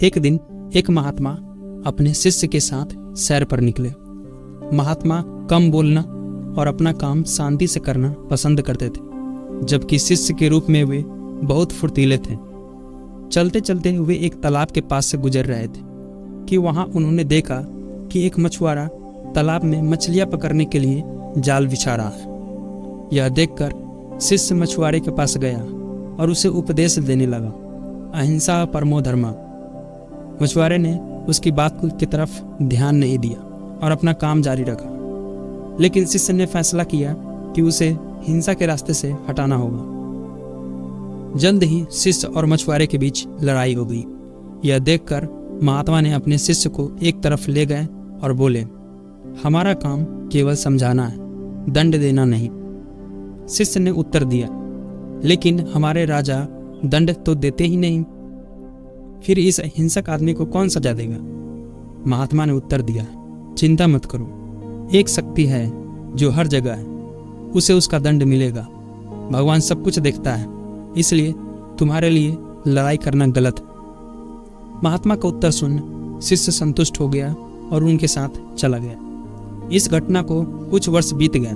एक दिन एक महात्मा अपने शिष्य के साथ सैर पर निकले। महात्मा कम बोलना और अपना काम शांति से करना पसंद करते थे, जबकि शिष्य के रूप में वे बहुत फुर्तीले थे। चलते चलते वे एक तालाब के पास से गुजर रहे थे कि वहां उन्होंने देखा कि एक मछुआरा तालाब में मछलियां पकड़ने के लिए जाल बिछा रहा है। यह देखकर शिष्य मछुआरे के पास गया और उसे उपदेश देने लगा, अहिंसा परमो धर्म। मछुआरे ने उसकी बात की तरफ ध्यान नहीं दिया और अपना काम जारी रखा, लेकिन शिष्य ने फैसला किया कि उसे हिंसा के रास्ते से हटाना होगा। जल्द ही शिष्य और मछुआरे के बीच लड़ाई हो गई। यह देखकर महात्मा ने अपने शिष्य को एक तरफ ले गए और बोले, हमारा काम केवल समझाना है, दंड देना नहीं। शिष्य ने उत्तर दिया, लेकिन हमारे राजा दंड तो देते ही नहीं, फिर इस हिंसक आदमी को कौन सजा देगा? महात्मा ने उत्तर दिया, चिंता मत करो, एक शक्ति है जो हर जगह है, उसे उसका दंड मिलेगा। भगवान सब कुछ देखता है, इसलिए तुम्हारे लिए लड़ाई करना गलत है। महात्मा का उत्तर सुन शिष्य संतुष्ट हो गया और उनके साथ चला गया। इस घटना को कुछ वर्ष बीत गए।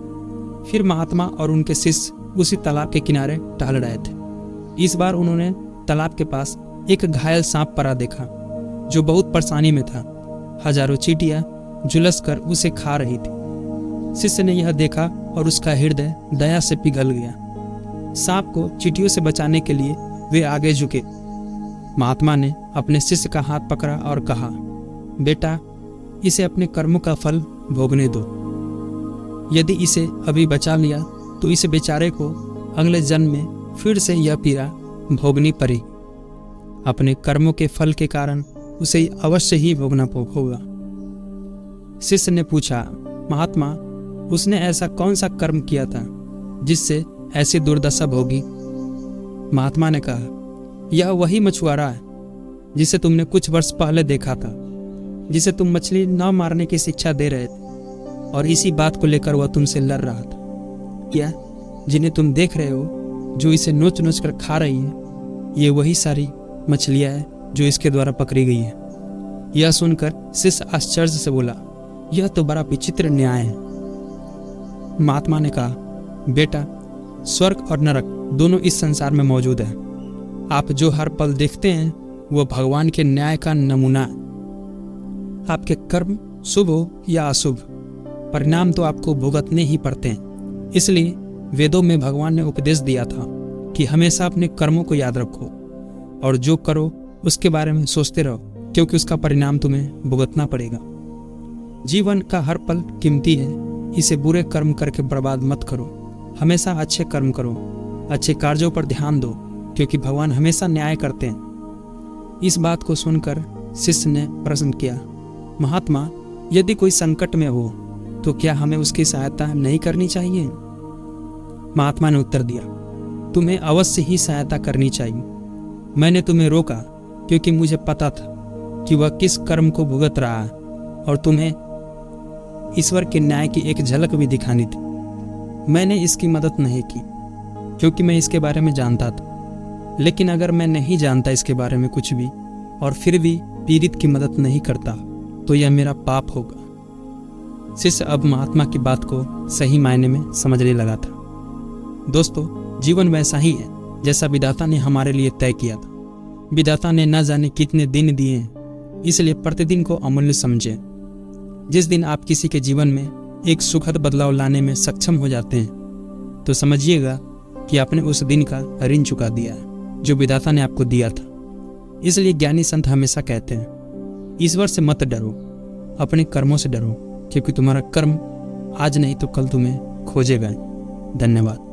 फिर महात्मा और उनके शिष्य उसी तालाब के किनारे टहल रहे थे। इस बार उन्होंने तालाब के पास एक घायल सांप पड़ा देखा, जो बहुत परेशानी में था। हजारों चींटियां झुलस कर उसे खा रही थी। शिष्य ने यह देखा और उसका हृदय दया से पिघल गया। सांप को चींटियों से बचाने के लिए वे आगे झुके। महात्मा ने अपने शिष्य का हाथ पकड़ा और कहा, बेटा, इसे अपने कर्मों का फल भोगने दो। यदि इसे अभी बचा लिया तो इस बेचारे को अगले जन्म में फिर से यह पीड़ा भोगनी पड़ेगी। अपने कर्मों के फल के कारण उसे अवश्य ही भोगना होगा। शिष्य ने पूछा, महात्मा, उसने ऐसा कौन सा कर्म किया था जिससे ऐसी दुर्दशा भोगी? महात्मा ने कहा, यह वही मछुआरा है जिसे तुमने कुछ वर्ष पहले देखा था, जिसे तुम मछली न मारने की शिक्षा दे रहे थे, और इसी बात को लेकर वह तुमसे लड़ रहा था। क्या जिन्हें तुम देख रहे हो, जो इसे नोच नोच कर खा रही है, ये वही सारी मछलियां हैं जो इसके द्वारा पकड़ी गई है। यह सुनकर शिष्य आश्चर्य से बोला, यह तो बड़ा विचित्र न्याय है। महात्मा ने कहा, बेटा, स्वर्ग और नरक दोनों इस संसार में मौजूद है। आप जो हर पल देखते हैं वह भगवान के न्याय का नमूना है। आपके कर्म शुभ हो या अशुभ, परिणाम तो आपको भुगतने ही पड़ते हैं। इसलिए वेदों में भगवान ने उपदेश दिया था कि हमेशा अपने कर्मों को याद रखो और जो करो उसके बारे में सोचते रहो, क्योंकि उसका परिणाम तुम्हें भुगतना पड़ेगा। जीवन का हर पल कीमती है, इसे बुरे कर्म करके बर्बाद मत करो। हमेशा अच्छे कर्म करो, अच्छे कार्यों पर ध्यान दो, क्योंकि भगवान हमेशा न्याय करते हैं। इस बात को सुनकर शिष्य ने प्रश्न किया, महात्मा, यदि कोई संकट में हो तो क्या हमें उसकी सहायता नहीं करनी चाहिए? महात्मा ने उत्तर दिया, तुम्हें अवश्य ही सहायता करनी चाहिए। मैंने तुम्हें रोका क्योंकि मुझे पता था कि वह किस कर्म को भुगत रहा है और तुम्हें ईश्वर के न्याय की एक झलक भी दिखानी थी। मैंने इसकी मदद नहीं की क्योंकि मैं इसके बारे में जानता था, लेकिन अगर मैं नहीं जानता इसके बारे में कुछ भी और फिर भी पीड़ित की मदद नहीं करता तो यह मेरा पाप होगा। शिष्य अब महात्मा की बात को सही मायने में समझने लगा था। दोस्तों, जीवन वैसा ही है जैसा विधाता ने हमारे लिए तय किया था। विधाता ने न जाने कितने दिन दिए हैं, इसलिए प्रतिदिन को अमूल्य समझें। जिस दिन आप किसी के जीवन में एक सुखद बदलाव लाने में सक्षम हो जाते हैं तो समझिएगा कि आपने उस दिन का ऋण चुका दिया है जो विधाता ने आपको दिया था। इसलिए ज्ञानी संत हमेशा कहते हैं, ईश्वर से मत डरो, अपने कर्मों से डरो, क्योंकि तुम्हारा कर्म आज नहीं तो कल तुम्हें खोजेगा। धन्यवाद।